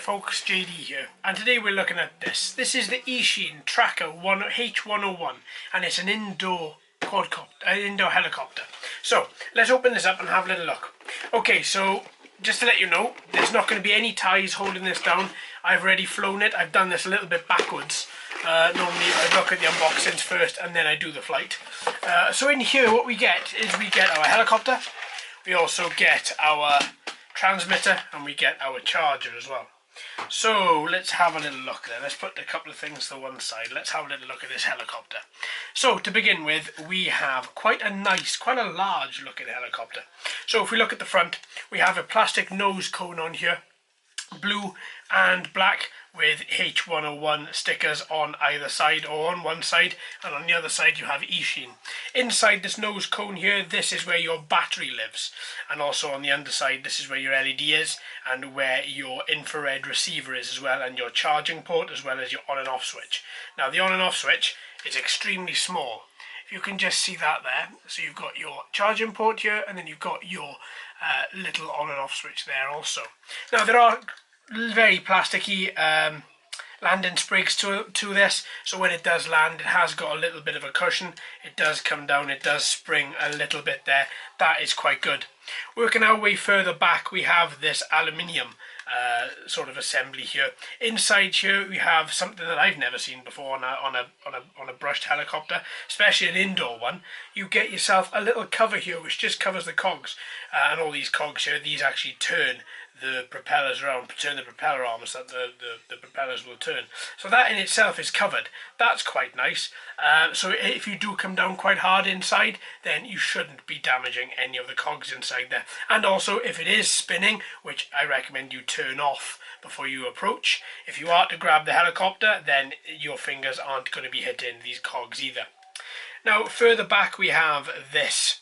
folks, JD here, and today we're looking at this. This is the Eachine Tracker H101, and it's an indoor indoor helicopter. So let's open this up and have a little look. Okay, so just to let you know, there's not going to be any ties holding this down. I've already flown it. I've done this a little bit backwards. Normally I look at the unboxings first and then I do the flight. So in here what we get is we get our helicopter, we also get our transmitter, and we get our charger as well. So let's have a little look there. Let's put a couple of things to one side. Let's have a little look at this helicopter. So to begin with, we have quite a large looking helicopter. So if we look at the front, we have a plastic nose cone on here, blue and black, with H101 stickers on either side, or on one side, and on the other side you have Eachine. Inside this nose cone here, this is where your battery lives, and also on the underside this is where your LED is, and where your infrared receiver is as well, and your charging port, as well as your on and off switch. Now the on and off switch is extremely small. If you can just see that there, so you've got your charging port here, and then you've got your little on and off switch there also. Now there are very plasticky landing sprigs to this, so when it does land, it has got a little bit of a cushion. It does come down, it does spring a little bit there. That is quite good. Working our way further back, we have this aluminium sort of assembly here. Inside here we have something that I've never seen before on a brushed helicopter, especially an indoor one. You get yourself a little cover here which just covers the cogs, and all these cogs here, these actually turn the propellers around, turn the propeller arms, that the propellers will turn. So that in itself is covered. That's quite nice. So if you do come down quite hard inside, then you shouldn't be damaging any of the cogs inside there. And also, if it is spinning, which I recommend you turn off before you approach, if you are to grab the helicopter, then your fingers aren't going to be hitting these cogs either. Now further back we have this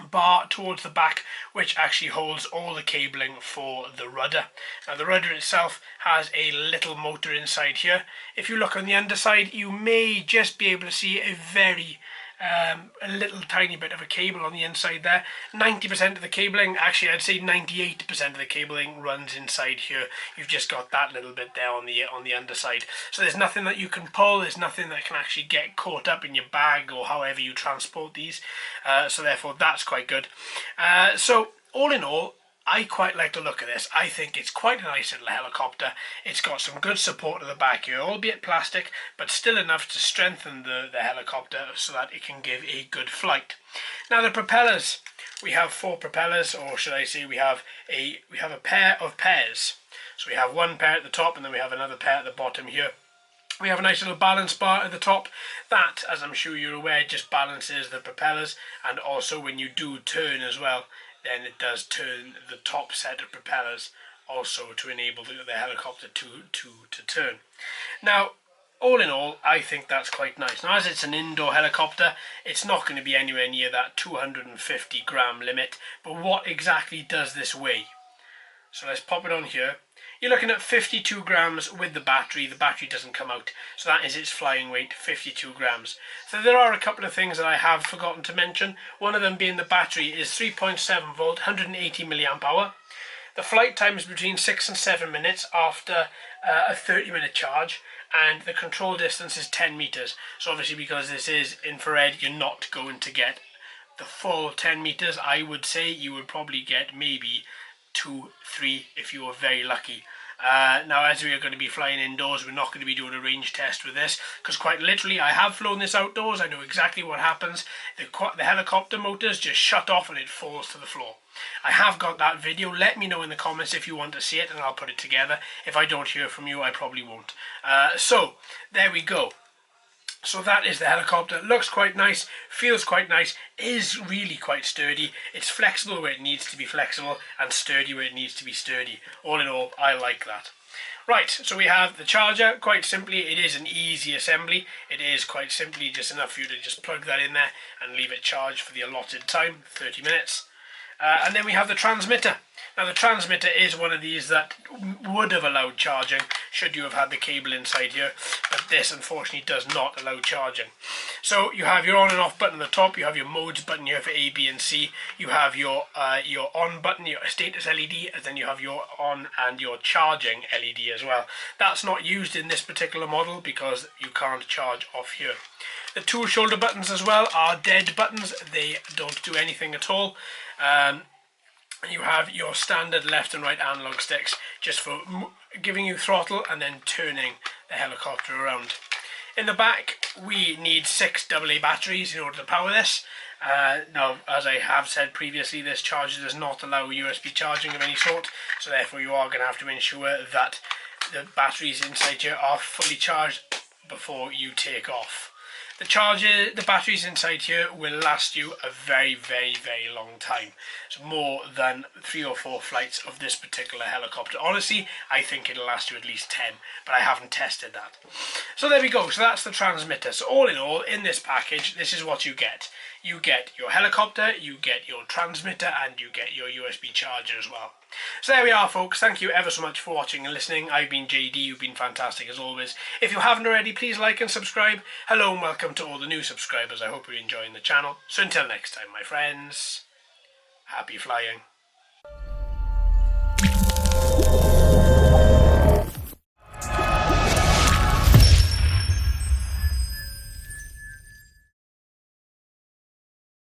bar towards the back, which actually holds all the cabling for the rudder. Now the rudder itself has a little motor inside here. If you look on the underside, you may just be able to see a little tiny bit of a cable on the inside there. 90% of the cabling, actually I'd say 98% of the cabling runs inside here. You've just got that little bit there on the underside. So there's nothing that you can pull, there's nothing that can actually get caught up in your bag or however you transport these. So therefore that's quite good. So all in all, I quite like the look of this. I think it's quite a nice little helicopter. It's got some good support at the back here, albeit plastic, but still enough to strengthen the helicopter so that it can give a good flight. Now the propellers, we have 4 propellers, or should I say we have a pair of pairs. So we have one pair at the top, and then we have another pair at the bottom here. We have a nice little balance bar at the top. That, as I'm sure you're aware, just balances the propellers, and also when you do turn as well, then it does turn the top set of propellers also to enable the helicopter to turn. Now, all in all, I think that's quite nice. Now, as it's an indoor helicopter, it's not going to be anywhere near that 250 gram limit, but what exactly does this weigh? So let's pop it on here. You're looking at 52 grams with the battery. The battery doesn't come out, so that is its flying weight, 52 grams. So there are a couple of things that I have forgotten to mention. One of them being the battery is 3.7 volt, 180 milliamp hour. The flight time is between 6 and 7 minutes after a 30-minute charge, and the control distance is 10 meters. So obviously, because this is infrared, you're not going to get the full 10 meters. I would say you would probably get maybe 2, 3 if you were very lucky. Now, as we are going to be flying indoors, we're not going to be doing a range test with this, because quite literally I have flown this outdoors. I know exactly what happens. The helicopter motors just shut off and it falls to the floor. I have got that video. Let me know in the comments if you want to see it, and I'll put it together. If I don't hear from you, I probably won't. So there we go. So that is the helicopter. It looks quite nice, feels quite nice, is really quite sturdy. It's flexible where it needs to be flexible, and sturdy where it needs to be sturdy. All in all, I like that. Right, so we have the charger. Quite simply, it is an easy assembly. It is quite simply just enough for you to just plug that in there and leave it charged for the allotted time, 30 minutes. And then we have the transmitter. Now the transmitter is one of these that would have allowed charging should you have had the cable inside here, but this unfortunately does not allow charging. So you have your on and off button at the top, you have your modes button here for A, B and C, you have your on button, your status LED, and then you have your on and your charging LED as well. That's not used in this particular model because you can't charge off here. The tool shoulder buttons as well are dead buttons, they don't do anything at all. You have your standard left and right analog sticks just for giving you throttle and then turning the helicopter around. In the back we need 6 AA batteries in order to power this. Now, as I have said previously, this charger does not allow USB charging of any sort, so therefore you are going to have to ensure that the batteries inside here are fully charged before you take off. The batteries inside here will last you a very, very, very long time. It's more than 3 or 4 flights of this particular helicopter. Honestly, I think it'll last you at least 10, but I haven't tested that. So there we go, so that's the transmitter. So all in all, in this package, this is what you get. You get your helicopter, you get your transmitter, and you get your USB charger as well. So there we are, folks. Thank you ever so much for watching and listening. I've been JD. You've been fantastic as always. If you haven't already, please like and subscribe. Hello and welcome to all the new subscribers. I hope you're enjoying the channel. So until next time, my friends, happy flying.